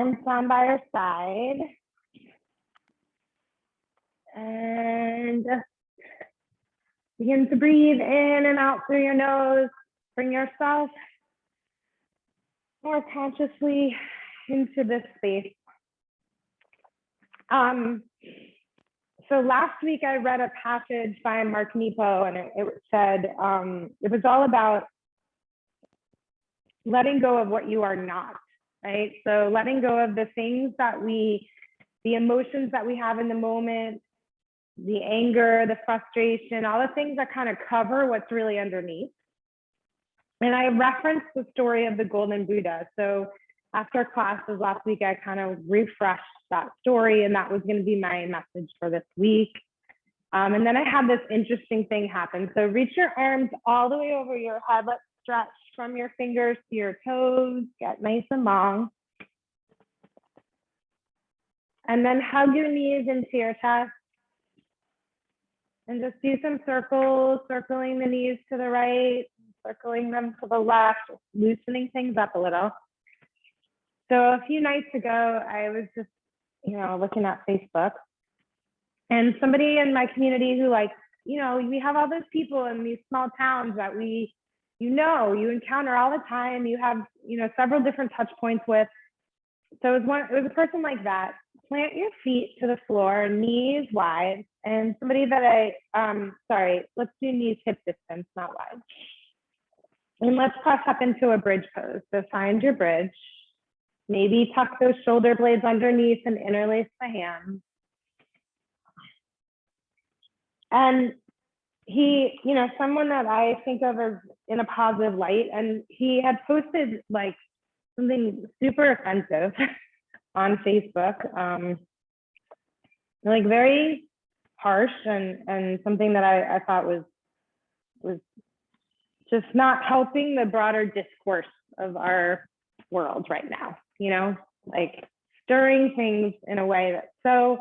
hands down by your side. And just begin to breathe in and out through your nose. Bring yourself more consciously into this space. So last week I read a passage by Mark Nepo, and it said, it was all about letting go of what you are not, right? So letting go of the things that the emotions that we have in the moment, the anger, the frustration, all the things that kind of cover what's really underneath. And I referenced the story of the Golden Buddha. So after classes last week, I kind of refreshed that story, and that was going to be my message for this week. And then I had this interesting thing happen. So reach your arms all the way over your head. Let's stretch from your fingers to your toes, get nice and long. And then hug your knees into your chest. And just do some circles, circling the knees to the right, circling them to the left, loosening things up a little. So a few nights ago, I was just, looking at Facebook, and somebody in my community who, like, we have all those people in these small towns that you encounter all the time. You have, several different touch points with. So it was a person like that. Plant your feet to the floor, knees wide, and somebody that let's do knees hip distance, not wide. And let's press up into a bridge pose. So find your bridge. Maybe tuck those shoulder blades underneath and interlace the hands. And he, someone that I think of as in a positive light, and he had posted like something super offensive on Facebook, like very harsh and something that I thought was just not helping the broader discourse of our world right now, like stirring things in a way that's so,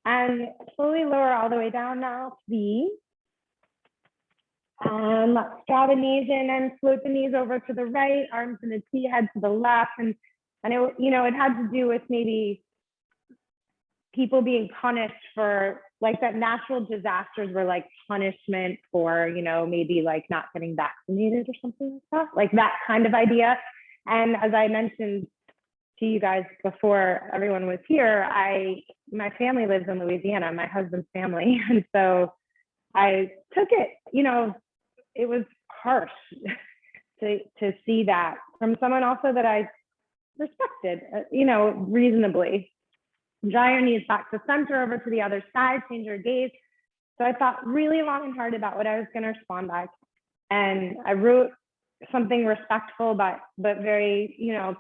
and slowly lower all the way down now, V. And let's draw the knees in and float the knees over to the right, arms in a T, head to the left. And it, it had to do with maybe people being punished for, like, that natural disasters were like punishment for, maybe like not getting vaccinated or something like that kind of idea. And as I mentioned to you guys before everyone was here, my family lives in Louisiana, my husband's family. And so I took it, it was harsh to see that from someone also that I respected, reasonably. Draw your knees back to center, over to the other side, change your gaze. So I thought really long and hard about what I was going to respond back. And I wrote something respectful, but very,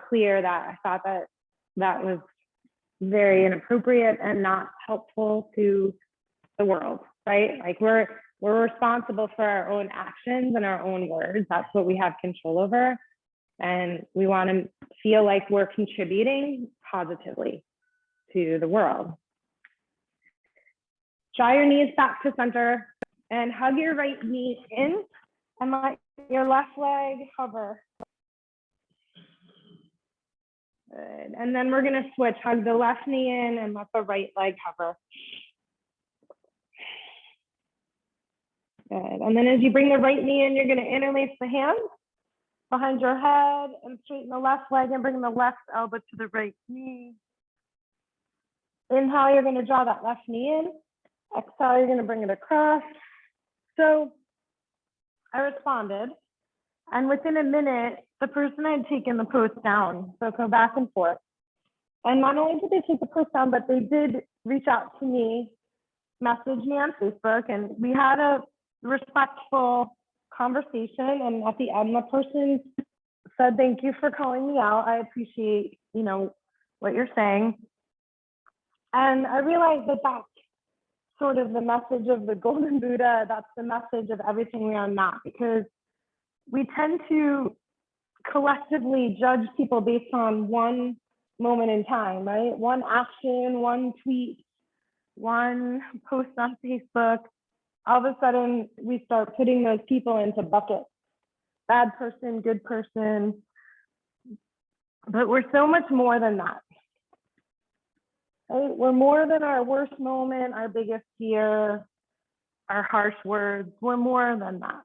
clear, that I thought that was very inappropriate and not helpful to the world, right? Like we're responsible for our own actions and our own words. That's what we have control over. And we want to feel like we're contributing positively to the world. Draw your knees back to center and hug your right knee in and let your left leg hover. Good. And then we're going to switch. Hug the left knee in and let the right leg hover. Good. And then as you bring the right knee in, you're going to interlace the hands behind your head and straighten the left leg and bring the left elbow to the right knee. Inhale, you're going to draw that left knee in. Exhale, you're going to bring it across. So I responded, and within a minute, the person had taken the post down. So go back and forth. And not only did they take the post down, but they did reach out to me, message me on Facebook, and we had a respectful conversation. And at the end, the person said, "Thank you for calling me out. I appreciate, what you're saying." And I realized that that's sort of the message of the Golden Buddha. That's the message of everything we are not, because we tend to collectively judge people based on one moment in time, right? One action, one tweet, one post on Facebook. All of a sudden, we start putting those people into buckets. Bad person, good person, But we're so much more than that. Right? We're more than our worst moment, our biggest fear, our harsh words. We're more than that.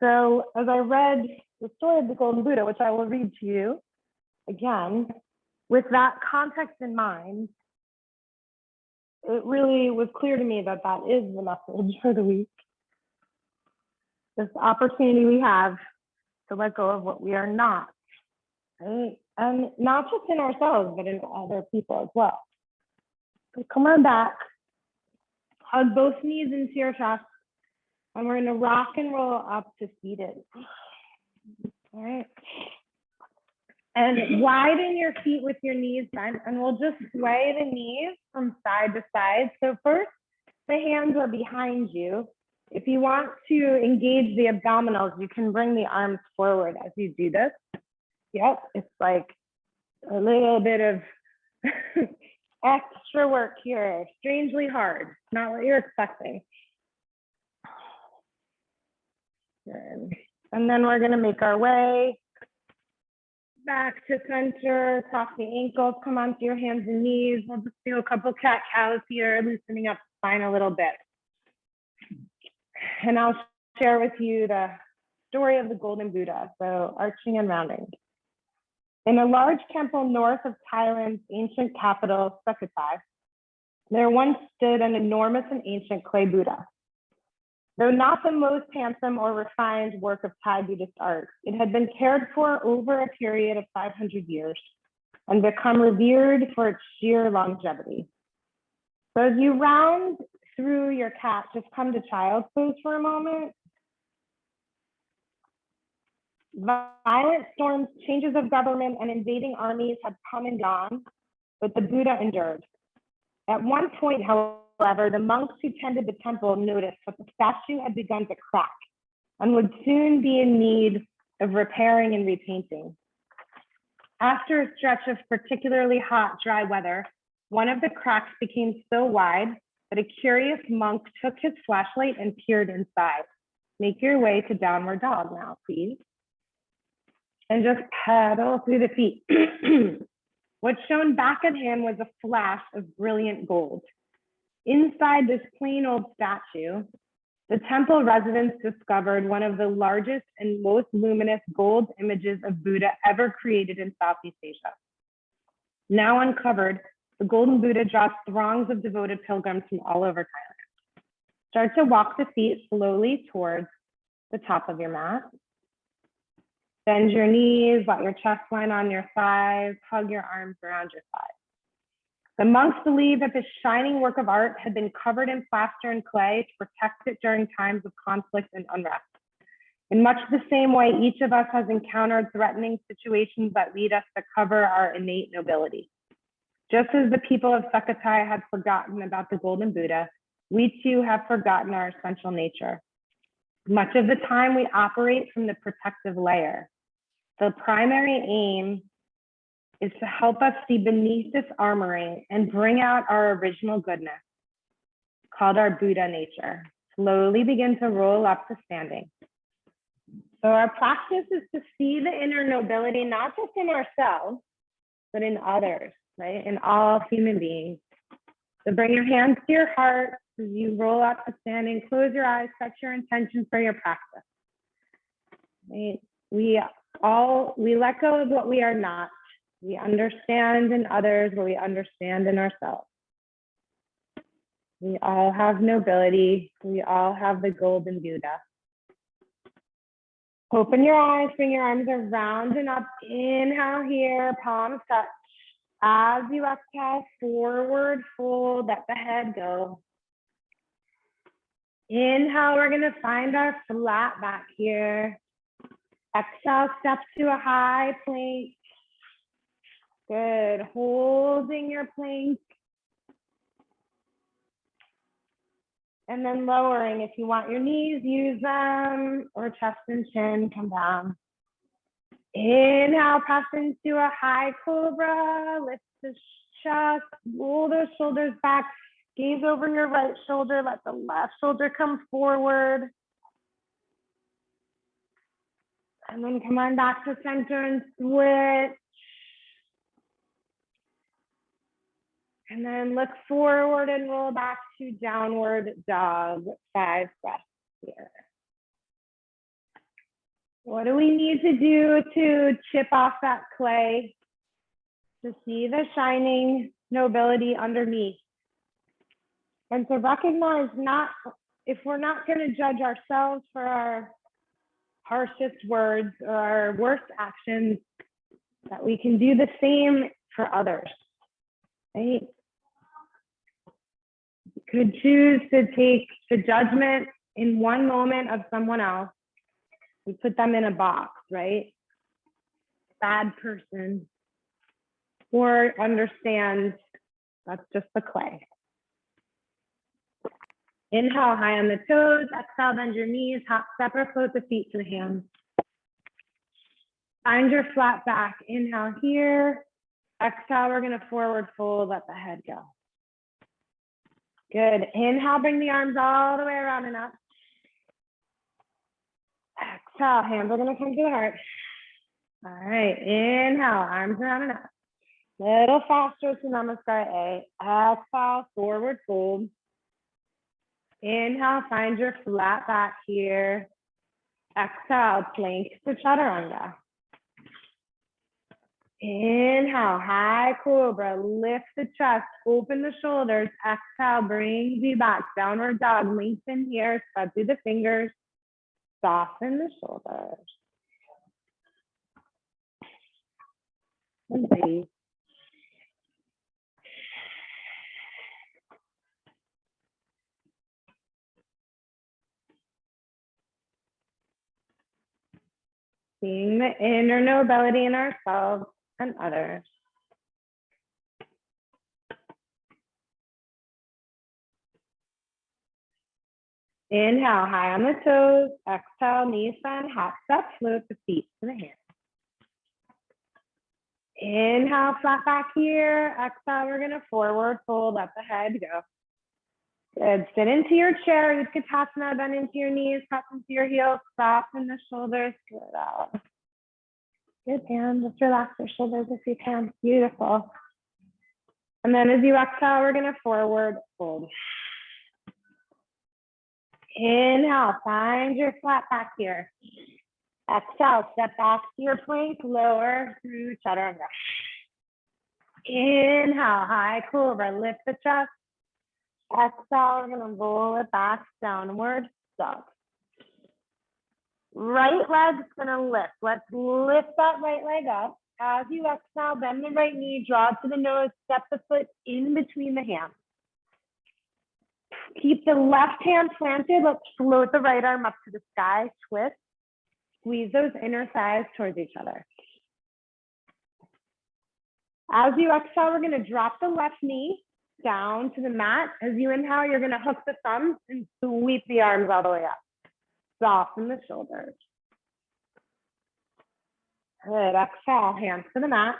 So as I read the story of the Golden Buddha, which I will read to you again, with that context in mind, it really was clear to me that that is the message for the week. This opportunity we have to let go of what we are not, right? And not just in ourselves, but in other people as well. So come on back, hug both knees into your chest, and we're gonna rock and roll up to seated. All right. And widen your feet with your knees bent, and we'll just sway the knees from side to side. So first, the hands are behind you. If you want to engage the abdominals, you can bring the arms forward as you do this. Yep, it's like a little bit of extra work here, strangely hard, not what you're expecting. Good. And then we're gonna make our way back to center, across the ankles, come onto your hands and knees. We'll just do a couple cat cows here, loosening up the spine a little bit. And I'll share with you the story of the Golden Buddha, so arching and rounding. In a large temple north of Thailand's ancient capital, Sukhothai, there once stood an enormous and ancient clay Buddha. Though not the most handsome or refined work of Thai Buddhist art, it had been cared for over a period of 500 years and become revered for its sheer longevity. So as you round through your cat, just come to child's pose for a moment. Violent storms, changes of government, and invading armies had come and gone, but the Buddha endured. At one point, however, the monks who tended the temple noticed that the statue had begun to crack and would soon be in need of repairing and repainting. After a stretch of particularly hot, dry weather, one of the cracks became so wide that a curious monk took his flashlight and peered inside. Make your way to downward dog now, please. And just pedal through the feet. What shone back at him was a flash of brilliant gold. Inside this plain old statue, the temple residents discovered one of the largest and most luminous gold images of Buddha ever created in Southeast Asia. Now uncovered, the Golden Buddha draws throngs of devoted pilgrims from all over Thailand. Start to walk the feet slowly towards the top of your mat. Bend your knees, let your chest line on your thighs, hug your arms around your thighs. The monks believed that this shining work of art had been covered in plaster and clay to protect it during times of conflict and unrest. In much the same way, each of us has encountered threatening situations that lead us to cover our innate nobility. Just as the people of Sukhothai had forgotten about the Golden Buddha, we too have forgotten our essential nature. Much of the time we operate from the protective layer. The primary aim is to help us see beneath this armoring and bring out our original goodness, called our Buddha nature. Slowly begin to roll up to standing. So our practice is to see the inner nobility, not just in ourselves, but in others, right? In all human beings. So bring your hands to your heart as you roll up to standing, close your eyes, set your intention for your practice. Right? We let go of what we are not. We understand in others what we understand in ourselves. We all have nobility. We all have the Golden Buddha. Open your eyes, bring your arms around and up. Inhale here, palms touch. As you exhale, forward fold, let the head go. Inhale, we're gonna find our flat back here. Exhale, step to a high plank. Good, holding your plank. And then lowering, if you want your knees, use them, or chest and chin, come down. Inhale, press into a high cobra, lift the chest, roll those shoulders back, gaze over your right shoulder, let the left shoulder come forward. And then come on back to center and switch. And then look forward and roll back to downward dog. 5 breaths here. What do we need to do to chip off that clay? To see the shining nobility underneath. And to recognize if we're not going to judge ourselves for our harshest words or our worst actions, that we can do the same for others, right? You could choose to take the judgment in one moment of someone else and put them in a box, right? Bad person. Or understand that's just the clay. Inhale, high on the toes. Exhale, bend your knees. Hop, step, or float the feet to the hands. Find your flat back. Inhale here. Exhale, we're going to forward fold, let the head go. Good. Inhale, bring the arms all the way around and up. Exhale, hands are going to come to the heart. All right. Inhale, arms around and up. Little faster to Namaskar A. Exhale, forward fold. Inhale, find your flat back here. Exhale, plank to Chaturanga. Inhale, high cobra, lift the chest, open the shoulders. Exhale, brings you back, downward dog, lengthen here, spread through the fingers, soften the shoulders. And breathe. Seeing the inner nobility in ourselves and others. Inhale, high on the toes. Exhale, knees bend, hop, step, float the feet to the hands. Inhale, flat back here. Exhale, we're going to forward fold, let the head go. Good. Sit into your chair. Utkatasana, bend into your knees, press into your heels, soften the shoulders. Good out. Good, Dan. Just relax your shoulders if you can. Beautiful. And then as you exhale, we're going to forward fold. Inhale, find your flat back here. Exhale, step back to your plank, lower through Chaturanga. Inhale, high cobra, lift the chest. Exhale, we're going to roll it back, downward dog. Right leg's going to lift. Let's lift that right leg up. As you exhale, bend the right knee, draw to the nose, step the foot in between the hands. Keep the left hand planted. Let's float the right arm up to the sky, twist. Squeeze those inner thighs towards each other. As you exhale, we're going to drop the left knee down to the mat. As you inhale, you're going to hook the thumbs and sweep the arms all the way up. Soften the shoulders. Good. Exhale, hands to the mat.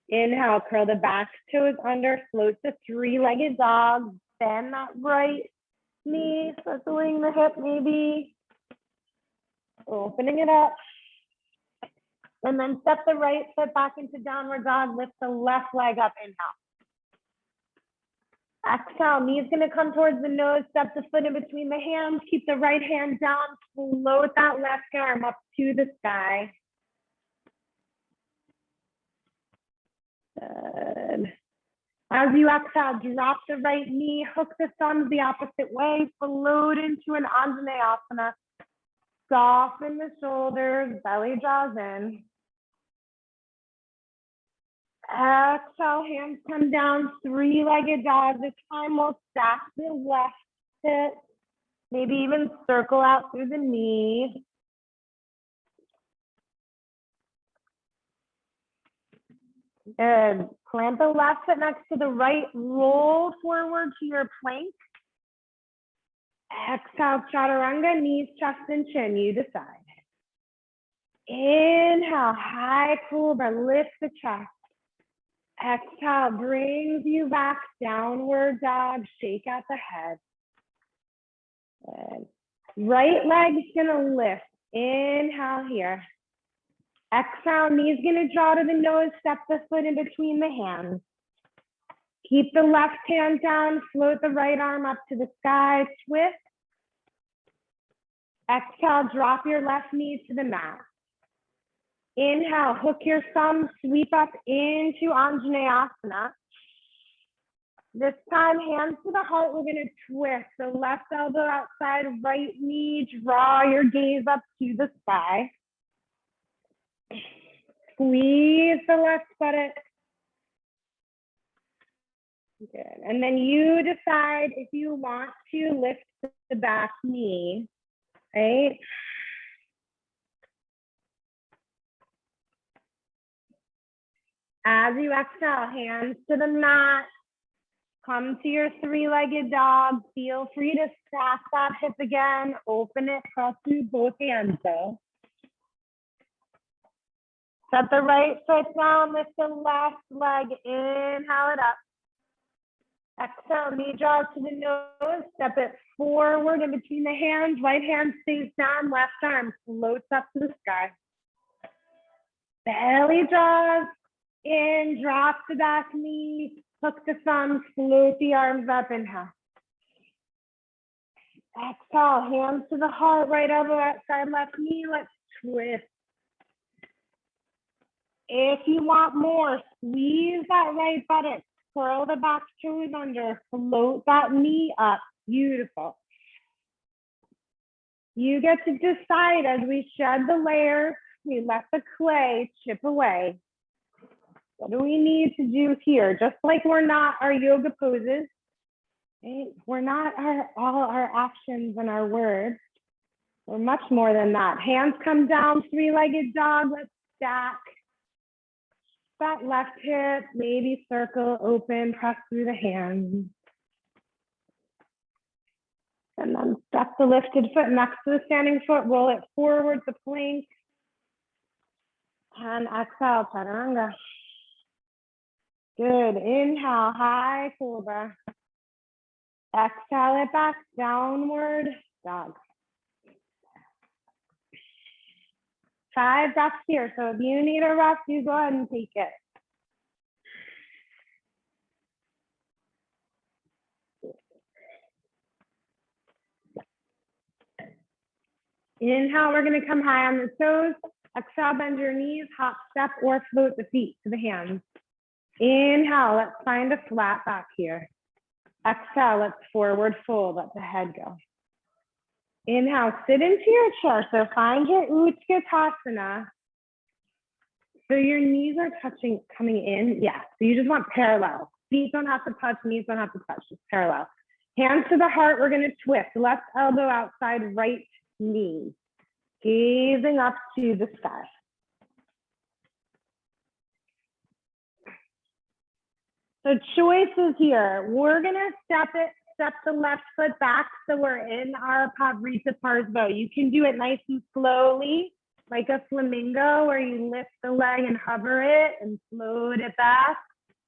Inhale, curl the back toes under, float the three-legged dog. Bend that right knee, circling the hip maybe. Opening it up. And then step the right foot back into downward dog. Lift the left leg up. Inhale. Exhale, knee's going to come towards the nose. Step the foot in between the hands. Keep the right hand down. Float that left arm up to the sky. Good. As you exhale, drop the right knee. Hook the thumbs the opposite way. Float into an Anjanayasana. Soften the shoulders. Belly draws in. Exhale, hands come down, three-legged dog. This time we'll stack the left hip, maybe even circle out through the knee. Good. Plant the left foot next to the right, roll forward to your plank. Exhale, Chaturanga, knees, chest, and chin, you decide. Inhale, high cobra, lift the chest. Exhale, brings you back, downward dog, shake out the head. Good. Right leg's gonna lift. Inhale here. Exhale, knee's gonna draw to the nose, step the foot in between the hands. Keep the left hand down, float the right arm up to the sky, twist. Exhale, drop your left knee to the mat. Inhale, hook your thumb, sweep up into Anjanayasana. This time, hands to the heart, we're gonna twist. The left elbow outside, right knee, draw your gaze up to the sky. Squeeze the left buttock. Good, and then you decide if you want to lift the back knee, right? As you exhale, hands to the mat. Come to your three-legged dog. Feel free to stack that hip again. Open it, cross through both hands though. Set the right foot down, lift the left leg, inhale it up. Exhale, knee draws to the nose, step it forward in between the hands. Right hand stays down, left arm floats up to the sky. Belly draws in, drop the back knee, hook the thumb, float the arms up, inhale. Exhale, hands to the heart, right elbow outside, left knee, let's twist. If you want more, squeeze that right buttock, curl the back toes under, float that knee up, beautiful. You get to decide as we shed the layers, we let the clay chip away. What do we need to do here? Just like we're not our yoga poses, right? We're not all our actions and our words. We're much more than that. Hands come down, three-legged dog, let's stack. That left hip, maybe circle, open, press through the hands. And then step the lifted foot next to the standing foot, roll it forward to plank. And exhale, chaturanga. Good, inhale, high cobra. Exhale it back, downward dog. 5 breaths here, so if you need a rest, you go ahead and take it. Inhale, we're gonna come high on the toes. Exhale, bend your knees, hop, step, or float the feet to the hands. Inhale, let's find a flat back here. Exhale, let's forward fold, let the head go. Inhale, sit into your chair. So find your Utkatasana. So your knees are touching, coming in. Yeah, so you just want parallel. Feet don't have to touch, knees don't have to touch, just parallel. Hands to the heart, we're gonna twist. Left elbow outside, right knee. Gazing up to the sky. So choices here. We're gonna step the left foot back so we're in our Pavrita Parsvo. You can do it nice and slowly, like a flamingo, where you lift the leg and hover it and float it back.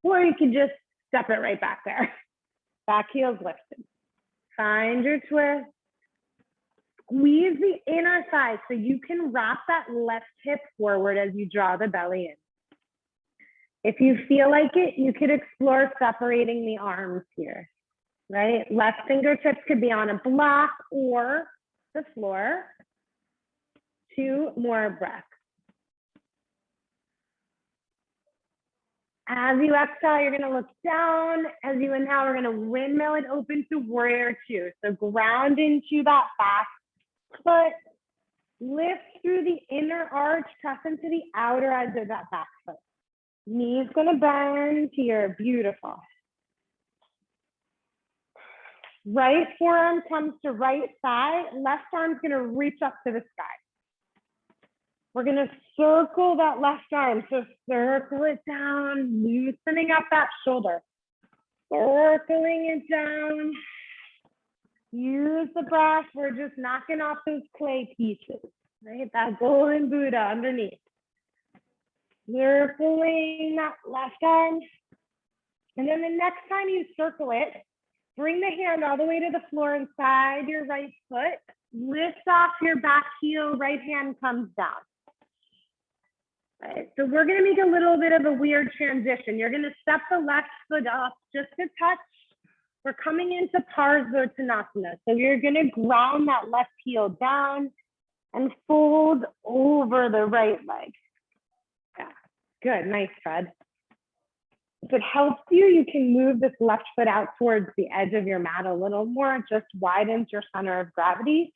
Or you can just step it right back there. Back heels lifted. Find your twist. Squeeze the inner thigh so you can wrap that left hip forward as you draw the belly in. If you feel like it, you could explore separating the arms here, right? Left fingertips could be on a block or the floor. 2 more breaths. As you exhale, you're gonna look down. As you inhale, we're gonna windmill it open to warrior 2. So ground into that back foot. Lift through the inner arch, press into the outer edge of that back foot. Knees gonna bend here, beautiful. Right forearm comes to right thigh, left arm's gonna reach up to the sky. We're gonna circle that left arm, so circle it down, loosening up that shoulder. Circling it down. Use the breath, we're just knocking off those clay pieces, right? That golden Buddha underneath. Circling that left arm. And then the next time you circle it, bring the hand all the way to the floor inside your right foot. Lift off your back heel, right hand comes down. Right, so we're gonna make a little bit of a weird transition. You're gonna step the left foot up just a touch. We're coming into Parsvottanasana. So you're gonna ground that left heel down and fold over the right leg. Yeah, good, nice, Fred. If it helps you, you can move this left foot out towards the edge of your mat a little more. It just widens your center of gravity.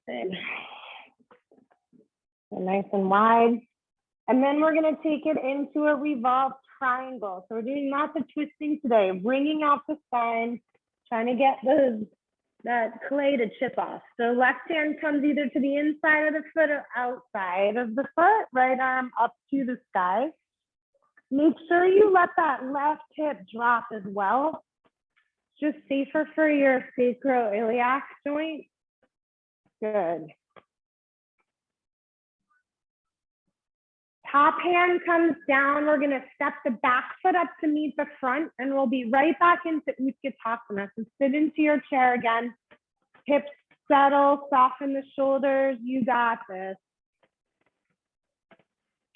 Good. So nice and wide. And then we're gonna take it into a revolve triangle. So we're doing lots of twisting today, bringing out the spine, trying to get that clay to chip off. So left hand comes either to the inside of the foot or outside of the foot, right arm up to the sky. Make sure you let that left hip drop as well. Just safer for your sacroiliac joint. Good. Top hand comes down. We're going to step the back foot up to meet the front, and we'll be right back into Utkatasana. So sit into your chair again. Hips settle, soften the shoulders. You got this.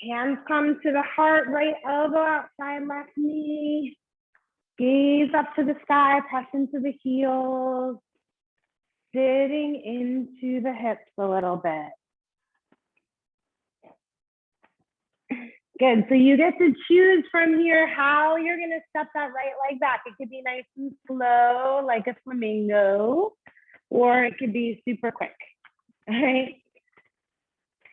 Hands come to the heart, right elbow outside left knee. Gaze up to the sky, press into the heels. Sitting into the hips a little bit. Good, so you get to choose from here how you're gonna step that right leg back. It could be nice and slow, like a flamingo, or it could be super quick, all right?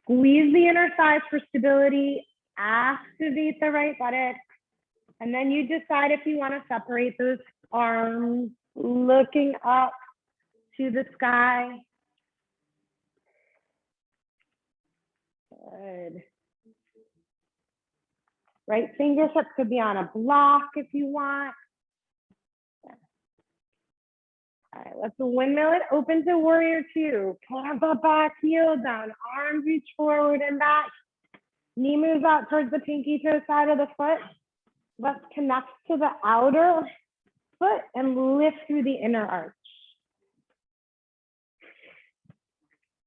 Squeeze the inner thighs for stability, activate the right buttock, and then you decide if you wanna separate those arms, looking up to the sky. Good. Right fingertips could be on a block if you want. All right, let's windmill it open to warrior two. Plant that back heel down, arms reach forward and back. Knee moves out towards the pinky toe side of the foot. Let's connect to the outer foot and lift through the inner arch.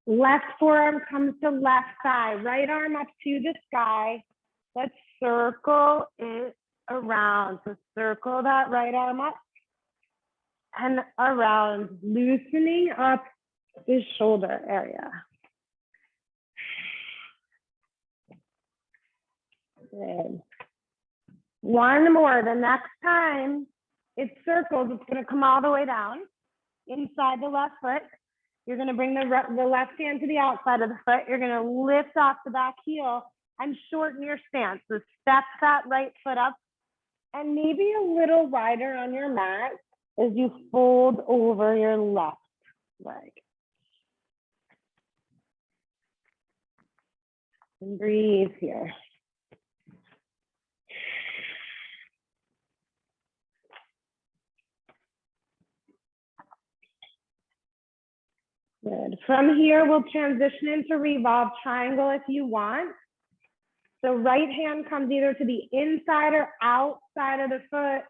Left forearm comes to left thigh, right arm up to the sky. Let's circle it around. So circle that right arm up and around, loosening up the shoulder area. Good. One more. The next time it circles, it's going to come all the way down inside the left foot. You're going to bring the left hand to the outside of the foot. You're going to lift off the back heel and shorten your stance. So step that right foot up and maybe a little wider on your mat as you fold over your left leg. And breathe here. Good. From here, we'll transition into Revolve Triangle if you want. So right hand comes either to the inside or outside of the foot.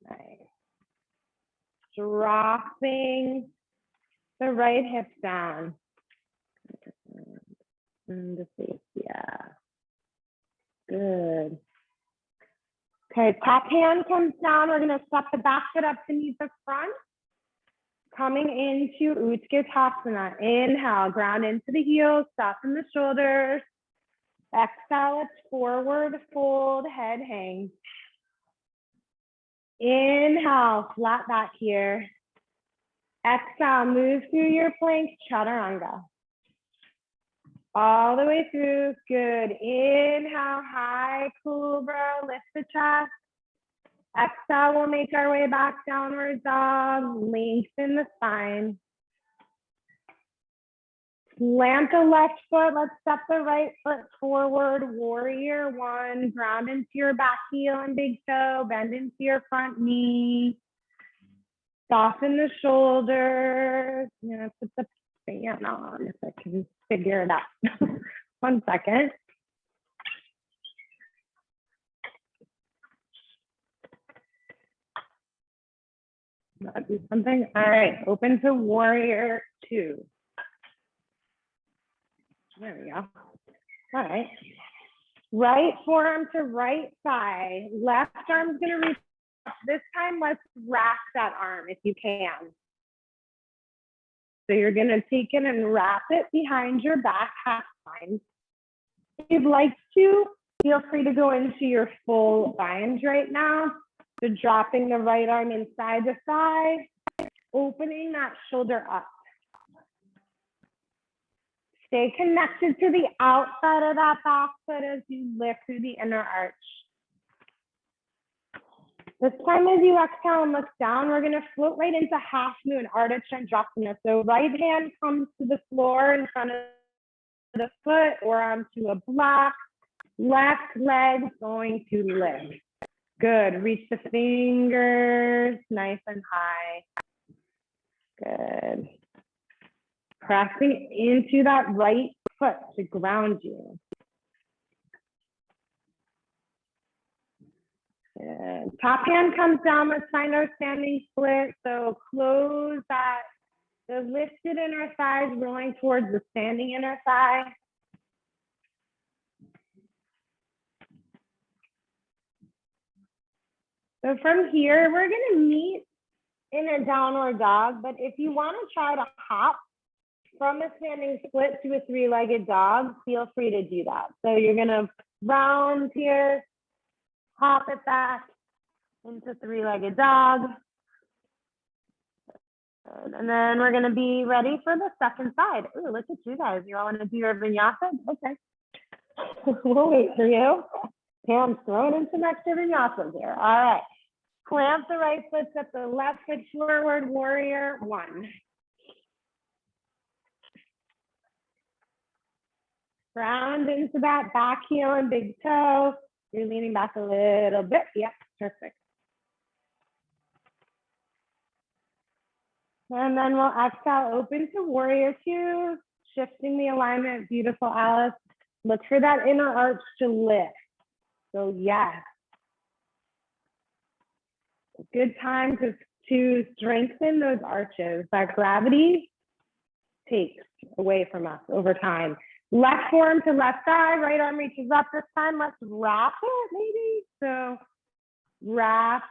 Nice. Dropping the right hip down. And the face, yeah. Good. Okay, top hand comes down. We're gonna step the back foot up to meet the front. Coming into Utkatasana. Inhale, ground into the heels, soften the shoulders. Exhale, it's forward fold, head hangs. Inhale, flat back here. Exhale, move through your plank, chaturanga. All the way through, good. Inhale, high cobra, lift the chest. Exhale, we'll make our way back, downward dog, lengthen the spine. Plant the left foot, let's step the right foot forward, warrior one, ground into your back heel and big toe, bend into your front knee. Soften the shoulders. I'm gonna put the fan on if I can figure it out. 1 second. That do something. All right, open to warrior 2. There we go. All right. Right forearm to right thigh. Left arm's gonna reach up. This time, let's wrap that arm if you can. So you're gonna take it and wrap it behind your back half spine. If you'd like to, feel free to go into your full bind right now. So dropping the right arm inside the thigh, opening that shoulder up. Stay connected to the outside of that back foot as you lift through the inner arch. This time as you exhale and look down, we're gonna float right into half moon, Ardha Chandrasana. So right hand comes to the floor in front of the foot or onto a block. Left leg going to lift. Good, reach the fingers, nice and high. Good. Pressing into that right foot to ground you. Good. Top hand comes down, let's find our standing split. So close that, the lifted inner thighs rolling towards the standing inner thigh. So from here, we're gonna meet in a downward dog, but if you wanna try to hop from a standing split to a 3-legged dog, feel free to do that. So you're gonna round here, hop it back into 3-legged dog. Good. And then we're gonna be ready for the second side. Ooh, look at you guys. You all wanna do your vinyasa? Okay. We'll wait for you. Pam's throwing in some extra vinyasas here. All right. Clamp the right foot, step the left foot forward, warrior 1. Ground into that back heel and big toe. You're leaning back a little bit. Yep, perfect. And then we'll exhale, open to warrior 2, shifting the alignment. Beautiful, Alice. Look for that inner arch to lift. So yes. A good time to strengthen those arches that gravity takes away from us over time. Left forearm to left thigh, right arm reaches up this time. Let's wrap it maybe. So wrap,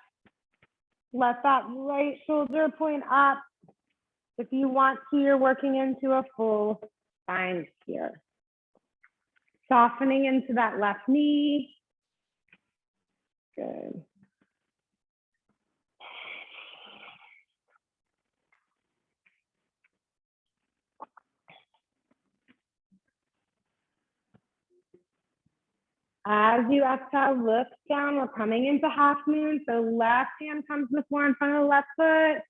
let that right shoulder point up. If you want to, you're working into a full bind here. Softening into that left knee. Good. As you exhale, look down. We're coming into half moon. So left hand comes to the floor in front of the left foot.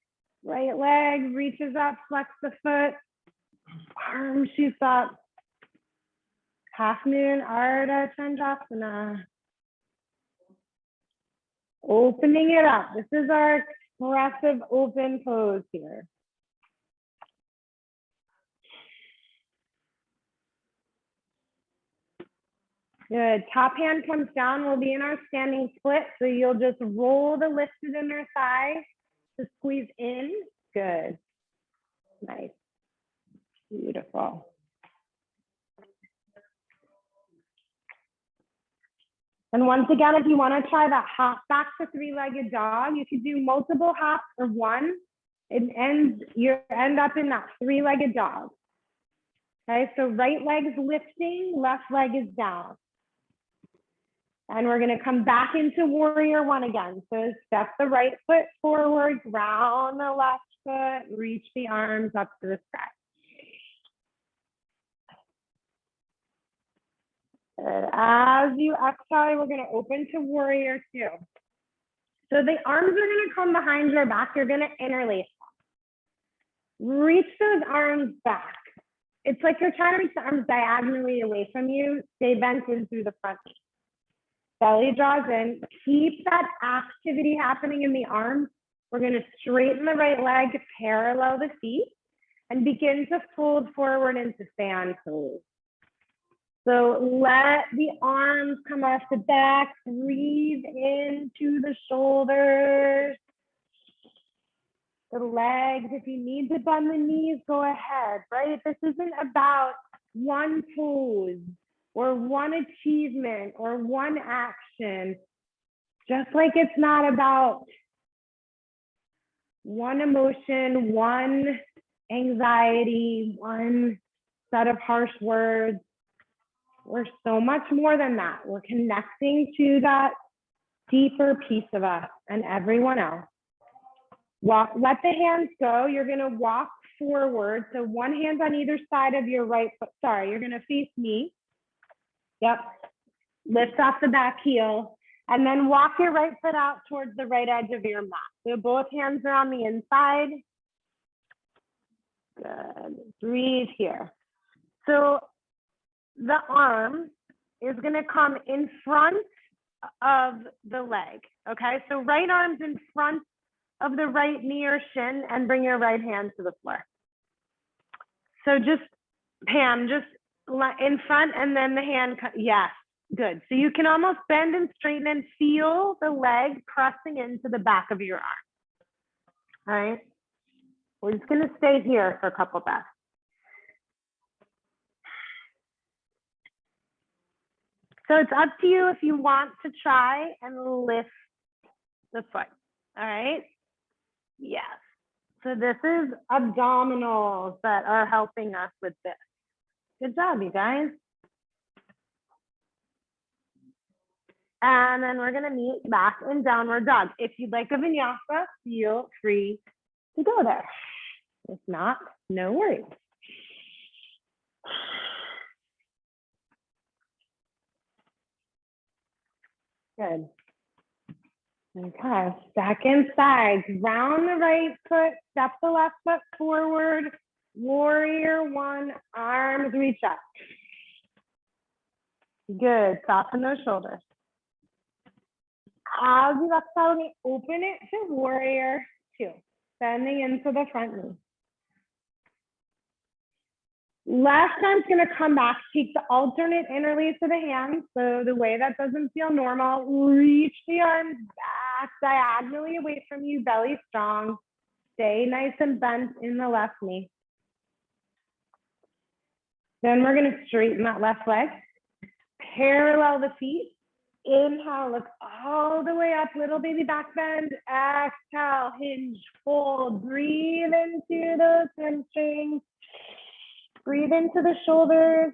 Right leg reaches up, flex the foot. Arm shoots up. Half moon, Ardha Chandrasana. Opening it up. This is our expressive open pose here. Good. Top hand comes down. We'll be in our standing split. So you'll just roll the lifted inner thigh to squeeze in. Good. Nice. Beautiful. And once again, if you want to try that hop back to 3-legged dog, you could do multiple hops or one. You end up in that 3-legged dog. Okay, so right leg is lifting, left leg is down. And we're going to come back into warrior 1 again. So step the right foot forward, ground the left foot, reach the arms up to the sky. Good. As you exhale, we're going to open to warrior 2. So the arms are going to come behind your back. You're going to interlace them. Reach those arms back. It's like you're trying to reach the arms diagonally away from you. Stay bent in through the front knee. Belly draws in. Keep that activity happening in the arms. We're going to straighten the right leg, parallel the feet, and begin to fold forward into fan pose. So let the arms come off the back. Breathe into the shoulders. the legs. If you need to bend the knees, go ahead, right? This isn't about one pose or one achievement or one action, just like it's not about one emotion, one anxiety, one set of harsh words. We're so much more than that. We're connecting to that deeper piece of us and everyone else. Let the hands go. You're going to walk forward. So one hand on either side of your right foot. Sorry, you're going to face me. Yep. Lift off the back heel. And then walk your right foot out towards the right edge of your mat. So both hands are on the inside. Good. Breathe here. So the arm is going to come in front of the leg. Okay. So right arm's in front of the right knee or shin, and bring your right hand to the floor. So just, Pam, just in front, and then the hand, yes, good. So you can almost bend and straighten and feel the leg pressing into the back of your arm. All right. We're just gonna stay here for a couple breaths. So it's up to you if you want to try and lift the foot. All right. Yes. So this is abdominals that are helping us with this. Good job, you guys. And then we're going to meet back in downward dog. If you'd like a vinyasa, feel free to go there. If not, no worries. Good. Okay, second side, round the right foot, step the left foot forward, warrior one, arms reach up. Good, soften those shoulders. As you exhale, open it to warrior two, bending into the front knee. Left arm's gonna come back, take the alternate interlace of the hands. So the way that doesn't feel normal, reach the arms back diagonally away from you, belly strong. Stay nice and bent in the left knee. Then we're gonna straighten that left leg, parallel the feet. Inhale, look all the way up, little baby back bend. Exhale, hinge, fold, breathe into those hamstrings. Breathe into the shoulders.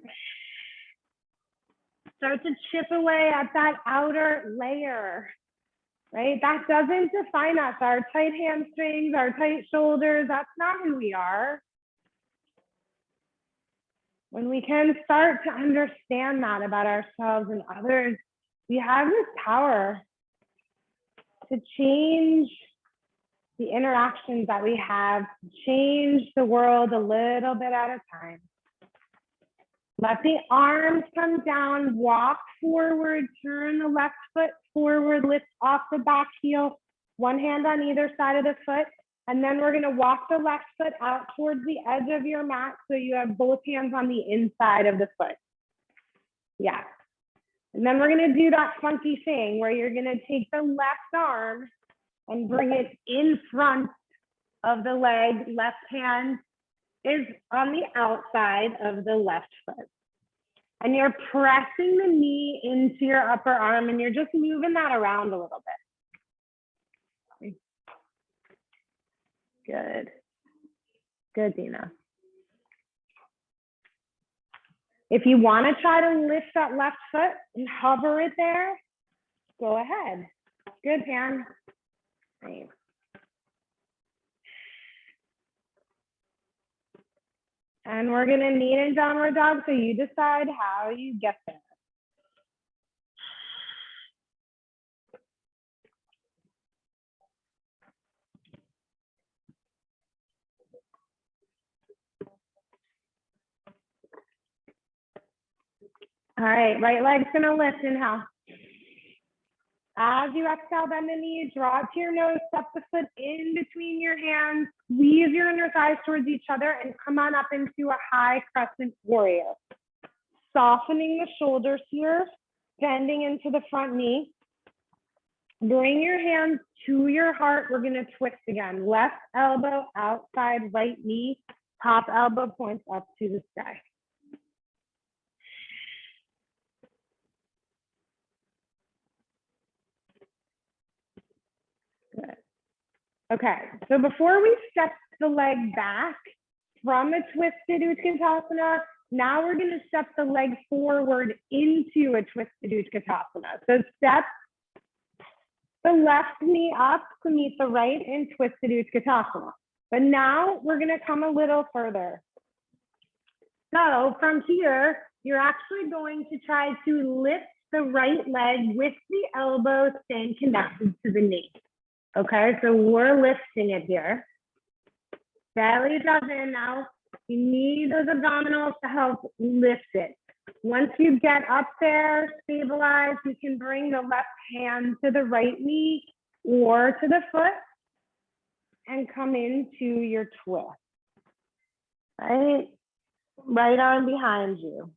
Start to chip away at that outer layer, right? That doesn't define us. Our tight hamstrings, our tight shoulders, that's not who we are. When we can start to understand that about ourselves and others, we have this power to change the interactions that we have, change the world a little bit at a time. Let the arms come down, walk forward, turn the left foot forward, lift off the back heel, one hand on either side of the foot. And then we're gonna walk the left foot out towards the edge of your mat so you have both hands on the inside of the foot. Yeah. And then we're gonna do that funky thing where you're gonna take the left arm and bring it in front of the leg. Left hand is on the outside of the left foot. And you're pressing the knee into your upper arm and you're just moving that around a little bit. Good. Good, Dina. If you want to try to lift that left foot and hover it there, go ahead. Good, Pam. Great. And we're going to meet in downward dog, so you decide how you get there. All right, right leg's going to lift. Inhale. As you exhale, bend the knee, draw it to your nose, step the foot in between your hands, squeeze your inner thighs towards each other, and come on up into a high crescent warrior. Softening the shoulders here, bending into the front knee. Bring your hands to your heart. We're going to twist again. Left elbow outside, right knee, top elbow points up to the sky. Good. Okay, so before we step the leg back from a twisted Utkatasana, now we're going to step the leg forward into a twisted Utkatasana. So step the left knee up to meet the right in twisted Utkatasana. But now we're going to come a little further. So from here, you're actually going to try to lift the right leg with the elbow staying connected to the knee. Okay, so we're lifting it here. Belly does in now. You need those abdominals to help lift it. Once you get up there, stabilize, you can bring the left hand to the right knee or to the foot and come into your twist. Right arm behind you.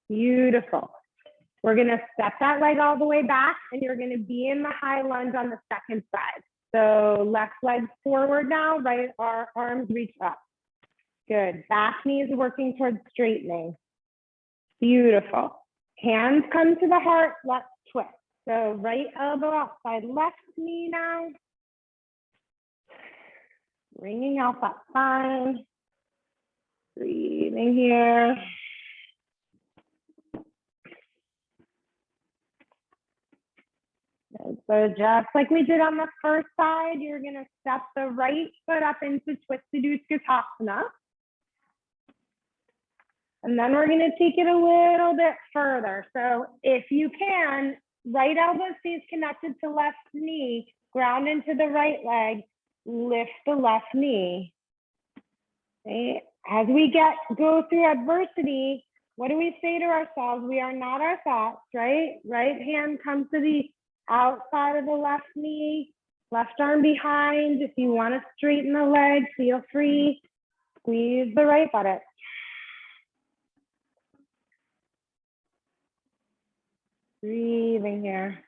Beautiful. We're going to step that leg all the way back and you're going to be in the high lunge on the second side. So left leg forward now, right arms reach up. Good. Back knee is working towards straightening. Beautiful. Hands come to the heart, let's twist. So right elbow outside left knee now. Bringing out that spine. Breathing here. So just like we did on the first side, you're going to step the right foot up into twisted Utkatasana. And then we're going to take it a little bit further. So if you can, right elbow stays connected to left knee, ground into the right leg, lift the left knee. Okay. As we go through adversity, what do we say to ourselves? We are not our thoughts, right? Right hand comes to the outside of the left knee, left arm behind. If you want to straighten the leg, feel free. Squeeze the right buttock. Breathing here.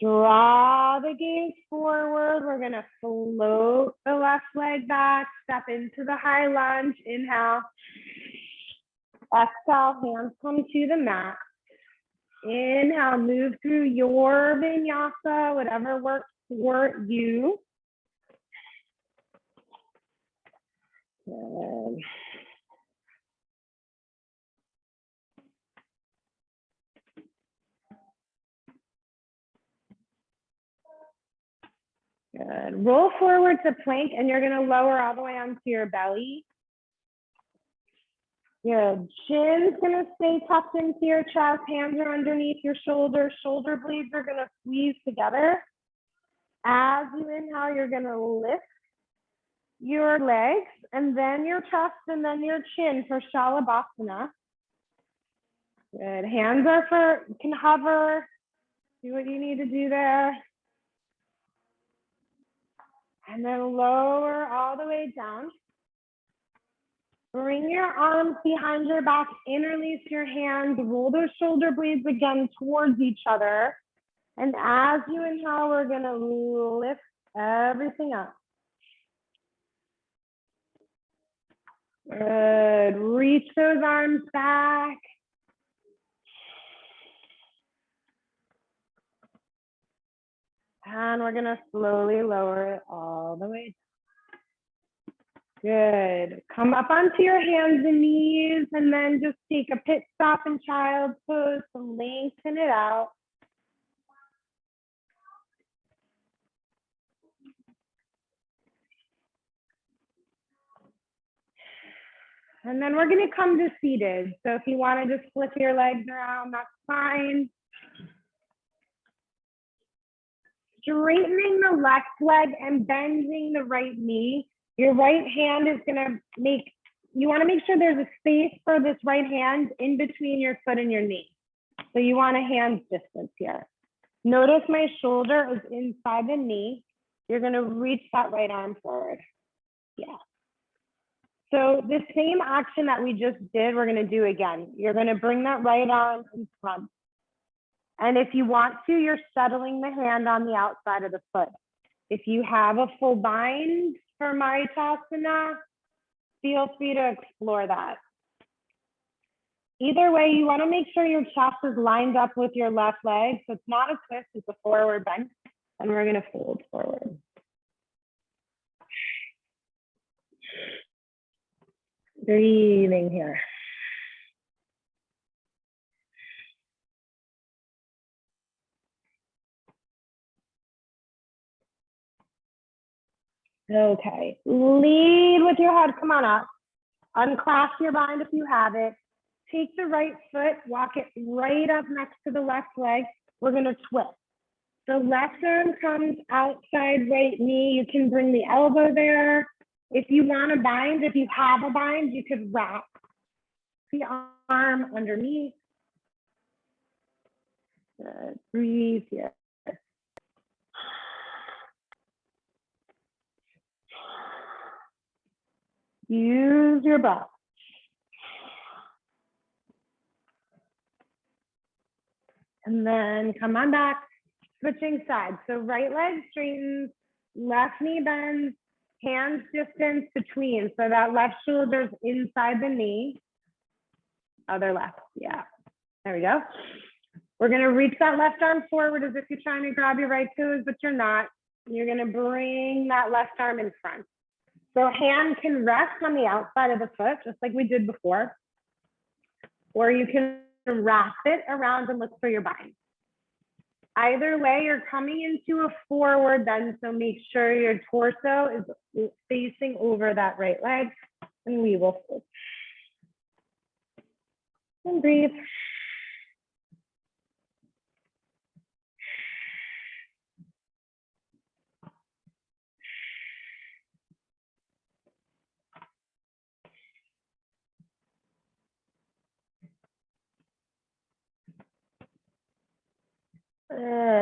Draw the gaze forward. We're going to float the left leg back, step into the high lunge. Inhale. Exhale, hands come to the mat. Inhale, move through your vinyasa, whatever works for you. Good. Good. Roll forward to plank and you're going to lower all the way onto your belly. Good. Chin's going to stay tucked into your chest. Hands are underneath your shoulders. Shoulder blades are going to squeeze together. As you inhale, you're going to lift your legs and then your chest and then your chin for Shalabhasana. Good. Hands are can hover. Do what you need to do there. And then lower all the way down. Bring your arms behind your back, interlace your hands, roll those shoulder blades again towards each other. And as you inhale, we're going to lift everything up. Good. Reach those arms back. And we're going to slowly lower it all the way down. Good. Come up onto your hands and knees and then just take a pit stop in child's pose to lengthen it out. And then we're going to come to seated. So if you want to just flip your legs around, that's fine. Straightening the left leg and bending the right knee. Your right hand is going to you want to make sure there's a space for this right hand in between your foot and your knee. So you want a hand distance here. Notice my shoulder is inside the knee. You're going to reach that right arm forward. Yeah. So the same action that we just did, we're gonna do again. You're gonna bring that right arm in front. And if you want to, you're settling the hand on the outside of the foot. If you have a full bind for Maritasana, feel free to explore that. Either way, you want to make sure your chest is lined up with your left leg. So it's not a twist, it's a forward bend. And we're going to fold forward. Breathing here. Okay, lead with your head, come on up. Unclasp your bind if you have it. Take the right foot, walk it right up next to the left leg. We're gonna twist. So left arm comes outside right knee. You can bring the elbow there. If you want a bind, if you have a bind, you could wrap the arm underneath. Good, breathe here. Use your breath. And then come on back, switching sides. So right leg straightens, left knee bends, hands distance between. So that left shoulder's inside the knee. Other left, yeah. There we go. We're gonna reach that left arm forward as if you're trying to grab your right toes, but you're not. You're gonna bring that left arm in front. So hand can rest on the outside of the foot, just like we did before. Or you can wrap it around and look for your bind. Either way, you're coming into a forward bend, so make sure your torso is facing over that right leg, and we will fold. And breathe.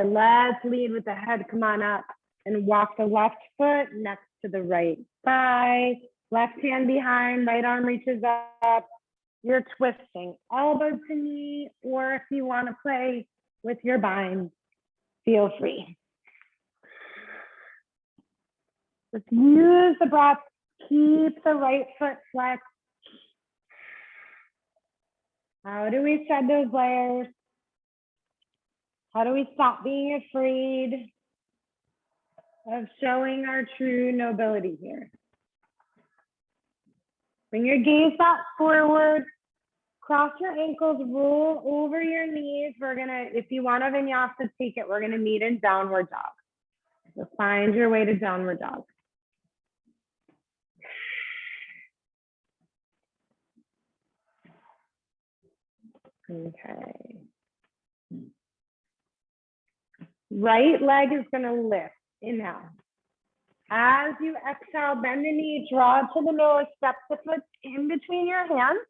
Let's lead with the head. Come on up and walk the left foot next to the right thigh. Left hand behind, right arm reaches up. You're twisting elbow to knee, or if you want to play with your bind, feel free. Just use the breath. Keep the right foot flexed. How do we shed those layers? How do we stop being afraid of showing our true nobility here? Bring your gaze back forward. Cross your ankles, roll over your knees. We're gonna, if you want a vinyasa, take it. We're gonna meet in downward dog. So find your way to downward dog. Okay. Right leg is gonna lift, inhale. As you exhale, bend the knee, draw to the nose, step the foot in between your hands.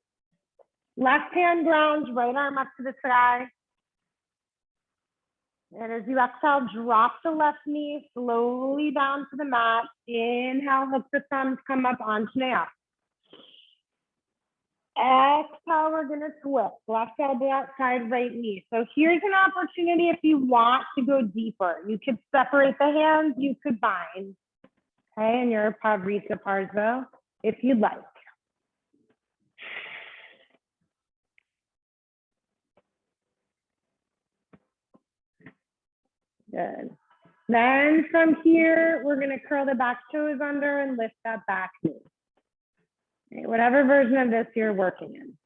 Left hand grounds, right arm up to the sky. And as you exhale, drop the left knee slowly down to the mat. Inhale, hook the thumbs, come up, Anjanayasana. Exhale, we're gonna twist. Left elbow outside, right knee. So here's an opportunity if you want to go deeper. You could separate the hands, you could bind. Okay, and your Pavrita Parzo, if you'd like. Good. Then from here, we're gonna curl the back toes under and lift that back knee. Okay, whatever version of this you're working in.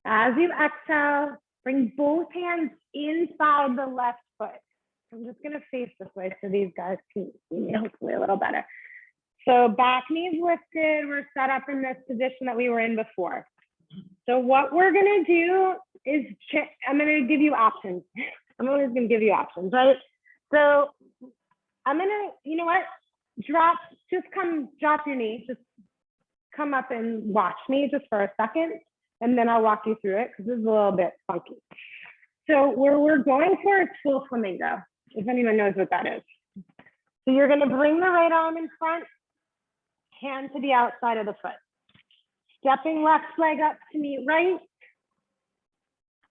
As you exhale, bring both hands inside the left foot. I'm just gonna face this way so these guys can see me hopefully a little better. So back knees lifted, we're set up in this position that we were in before. So what we're gonna do is, I'm gonna give you options. I'm always gonna give you options, right? So I'm gonna, you know what? Drop your knee, just come up and watch me just for a second, and then I'll walk you through it because this is a little bit funky. So where we're going for is full flamingo, if anyone knows what that is. So you're gonna bring the right arm in front, hand to the outside of the foot. Stepping left leg up to meet right,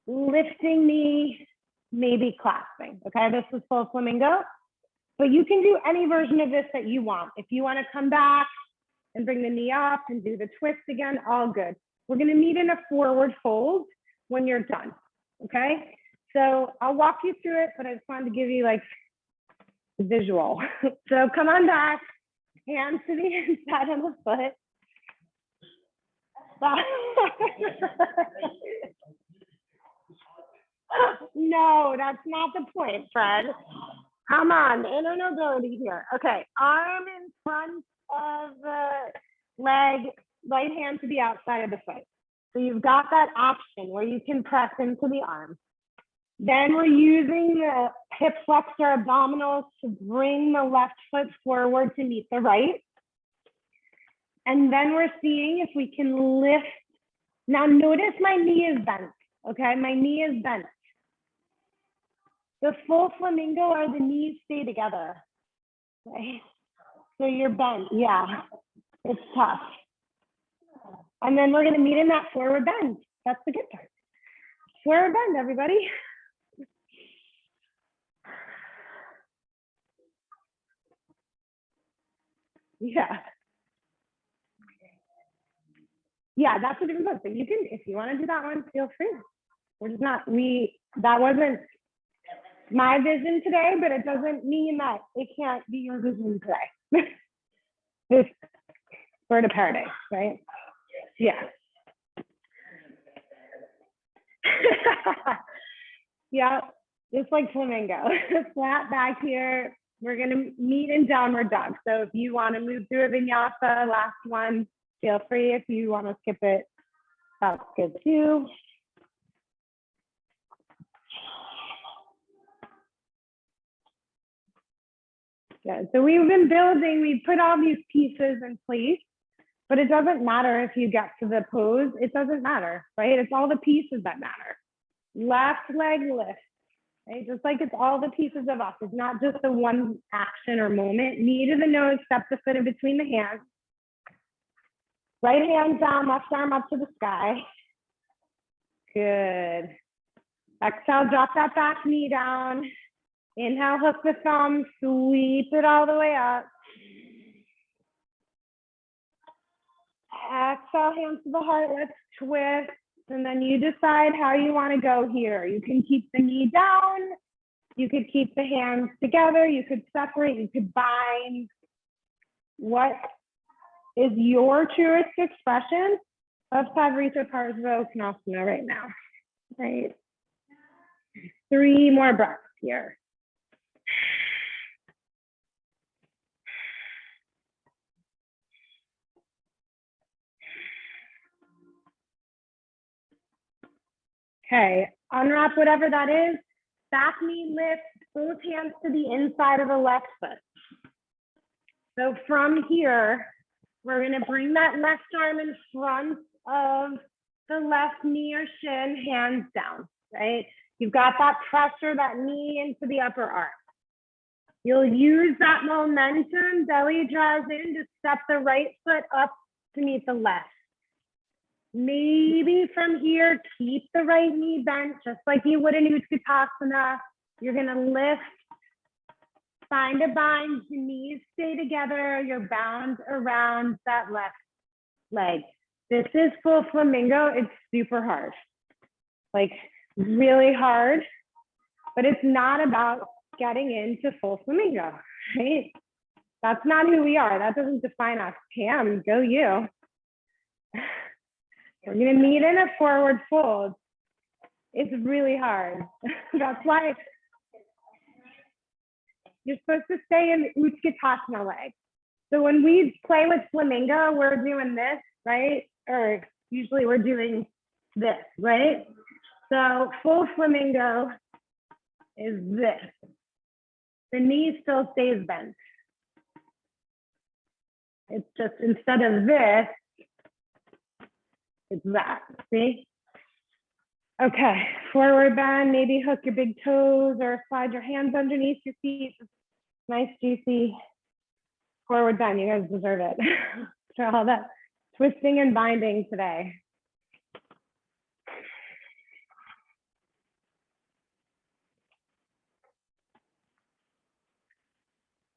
lifting knee, maybe clasping, okay? This is full flamingo, but you can do any version of this that you want. If you wanna come back and bring the knee up and do the twist again, all good. We're gonna meet in a forward fold when you're done, okay? So I'll walk you through it, but I just wanted to give you like the visual. So come on back, hands to the inside of the foot. No, that's not the point, Fred. Come on, inner nobility here. Okay, arm in front of the leg, right hand to the outside of the foot. So you've got that option where you can press into the arm. Then we're using the hip flexor abdominals to bring the left foot forward to meet the right. And then we're seeing if we can lift. Now notice my knee is bent, okay? My knee is bent. The full flamingo or the knees stay together, right? So you're bent, yeah, it's tough. And then we're gonna meet in that forward bend. That's the good part. Forward bend, everybody. Yeah. Yeah, that's a different book. But you can, if you want to do that one, feel free. We're just not, that wasn't my vision today, but it doesn't mean that it can't be your vision today. This bird of paradise, right? Yeah. Yeah, just like flamingo. Flat back here. We're gonna meet in downward dog. So if you want to move through a vinyasa, last one, feel free. If you want to skip it, that's good too. Good. So we've been building, we put all these pieces in place, but it doesn't matter if you get to the pose, it doesn't matter, right? It's all the pieces that matter. Left leg lift, right? Just like it's all the pieces of us. It's not just the one action or moment. Knee to the nose, step the foot in between the hands. Right hand down, left arm up to the sky. Good. Exhale, drop that back knee down. Inhale, hook the thumb, sweep it all the way up. Exhale, hands to the heart, let's twist. And then you decide how you want to go here. You can keep the knee down. You could keep the hands together. You could separate, you could bind. What is your truest expression of Savarita Parsvakonasana right now? Right. 3 more breaths here. Okay, unwrap whatever that is. Back knee lift, both hands to the inside of the left foot. So from here, we're gonna bring that left arm in front of the left knee or shin, hands down, right? You've got that pressure, that knee into the upper arm. You'll use that momentum, belly draws in to step the right foot up to meet the left. Maybe from here, keep the right knee bent, just like you would in Utkatasana. You're gonna lift, find a bind, your knees stay together, you're bound around that left leg. This is full flamingo, it's super hard. Like really hard, but it's not about getting into full flamingo, right? That's not who we are, that doesn't define us. Cam, go you. We're gonna meet in a forward fold. It's really hard. That's why you're supposed to stay in Utkatasana leg. So when we play with flamingo, we're doing this, right? Or usually we're doing this, right? So full flamingo is this. The knee still stays bent. It's just instead of this, it's that, see? Okay, forward bend, maybe hook your big toes or slide your hands underneath your feet. Nice, juicy forward bend. You guys deserve it for all that twisting and binding today.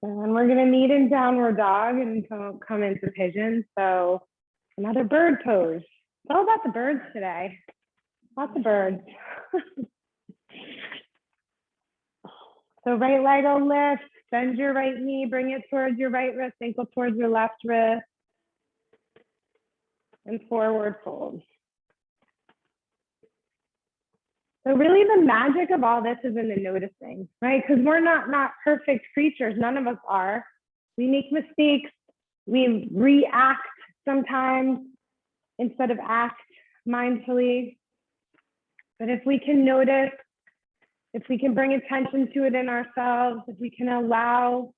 And we're going to meet in downward dog and come into pigeon. So another bird pose. It's all about the birds today. Lots of birds. So right leg will lift, bend your right knee, bring it towards your right wrist, ankle towards your left wrist, and forward fold. So really the magic of all this is in the noticing, right? Because we're not perfect creatures. None of us are. We make mistakes. We react sometimes instead of act mindfully. But if we can notice, if we can bring attention to it in ourselves, if we can allow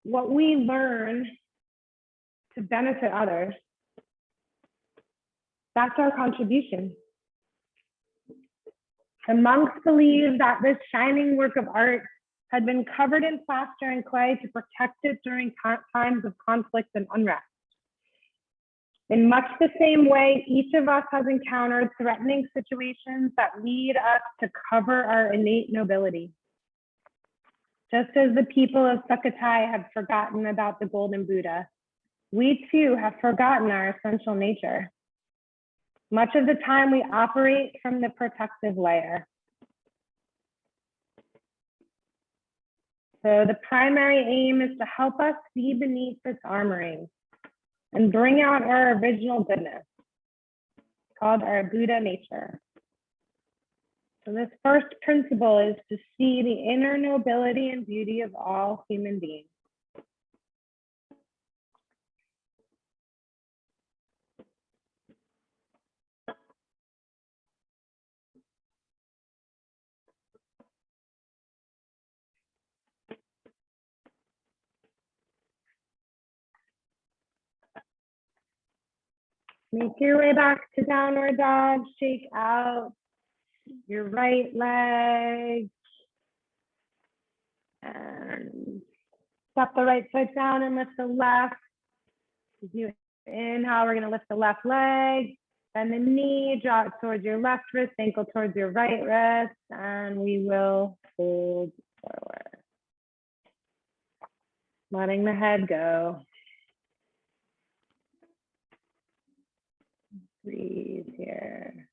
what we learn to benefit others, that's our contribution. The monks believed that this shining work of art had been covered in plaster and clay to protect it during times of conflict and unrest. In much the same way, each of us has encountered threatening situations that lead us to cover our innate nobility. Just as the people of Sukhothai had forgotten about the golden Buddha, we too have forgotten our essential nature. Much of the time we operate from the protective layer. So the primary aim is to help us see beneath this armoring and bring out our original goodness, called our Buddha nature. So this first principle is to see the inner nobility and beauty of all human beings. Make your way back to downward dog, shake out your right leg. And step the right foot down and lift the left. As you inhale, we're going to lift the left leg. Bend the knee, draw it towards your left wrist, ankle towards your right wrist, and we will fold forward. Letting the head go. Breathe here.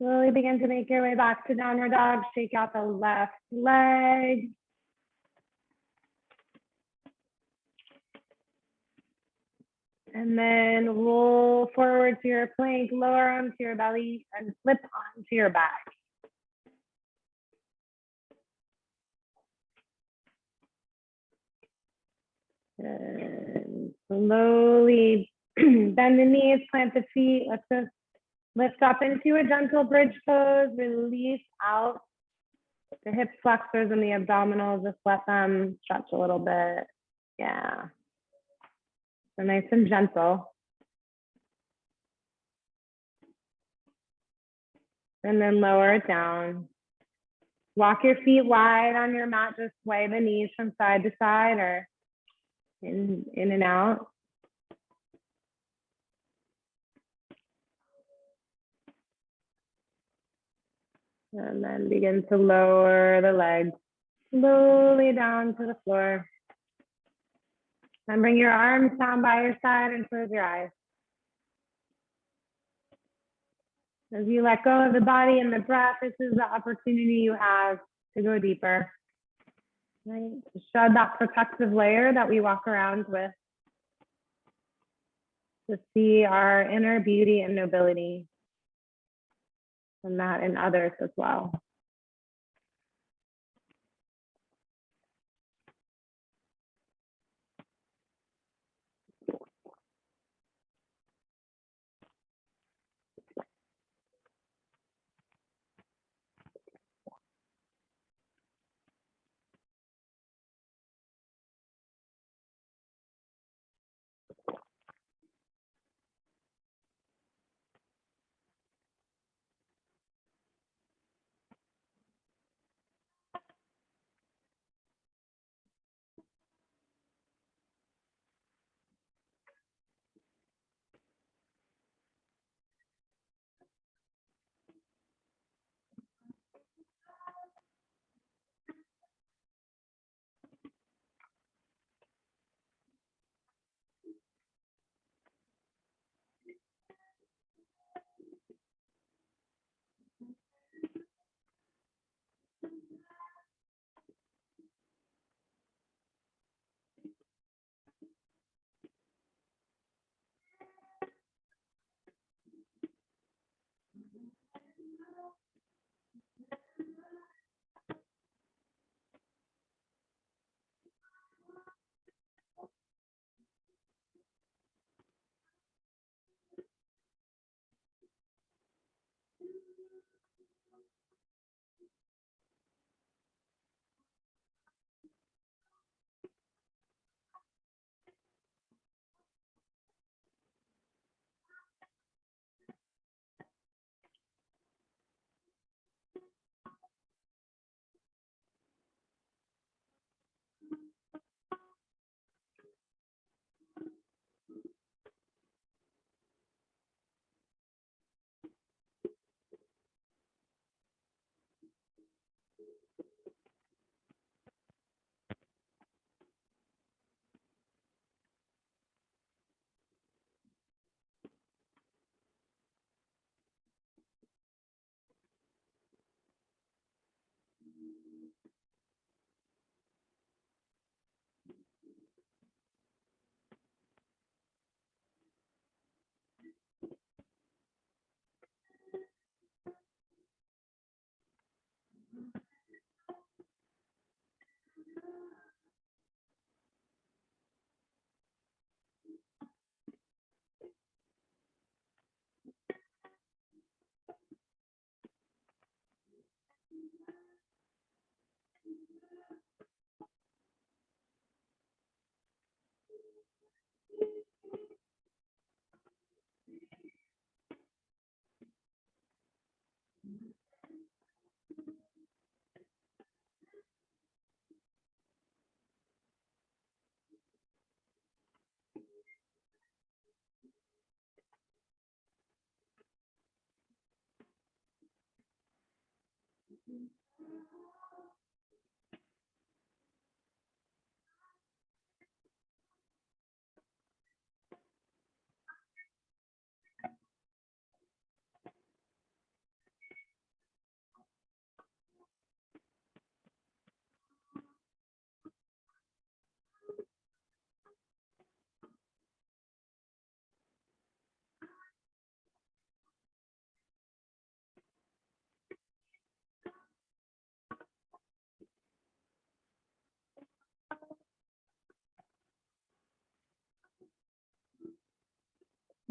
Slowly begin to make your way back to downward dog. Shake out the left leg. And then roll forward to your plank, lower arms to your belly, and flip onto your back. And slowly bend the knees, plant the feet. Let's just lift up into a gentle bridge pose. Release out the hip flexors and the abdominals. Just let them stretch a little bit. Yeah. So nice and gentle. And then lower it down. Walk your feet wide on your mat. Just sway the knees from side to side or in and out. And then begin to lower the legs slowly down to the floor. And bring your arms down by your side and close your eyes. As you let go of the body and the breath, this is the opportunity you have to go deeper. Right? To shed that protective layer that we walk around with. To see our inner beauty and nobility. And that in others as well.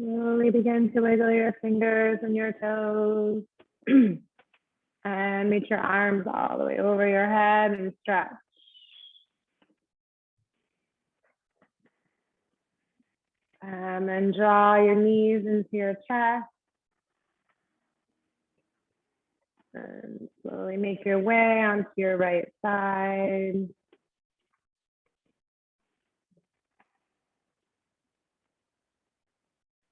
Slowly begin to wiggle your fingers and your toes. And reach your arms all the way over your head and stretch. And then draw your knees into your chest. And slowly make your way onto your right side.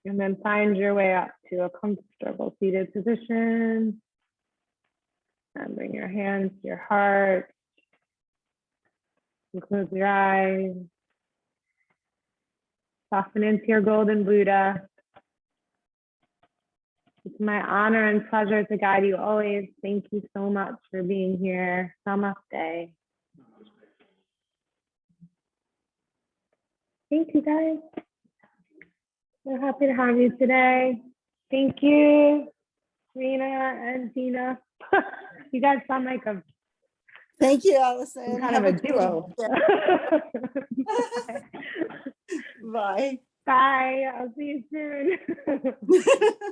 And then find your way up to a comfortable seated position. And bring your hands to your heart. And close your eyes. Soften into your golden Buddha. It's my honor and pleasure to guide you always. Thank you so much for being here. Namaste. Thank you, guys. We're happy to have you today. Thank you, Rena and Tina. You guys sound like Thank you, Allison. kind of a duo. Bye. Bye. I'll see you soon.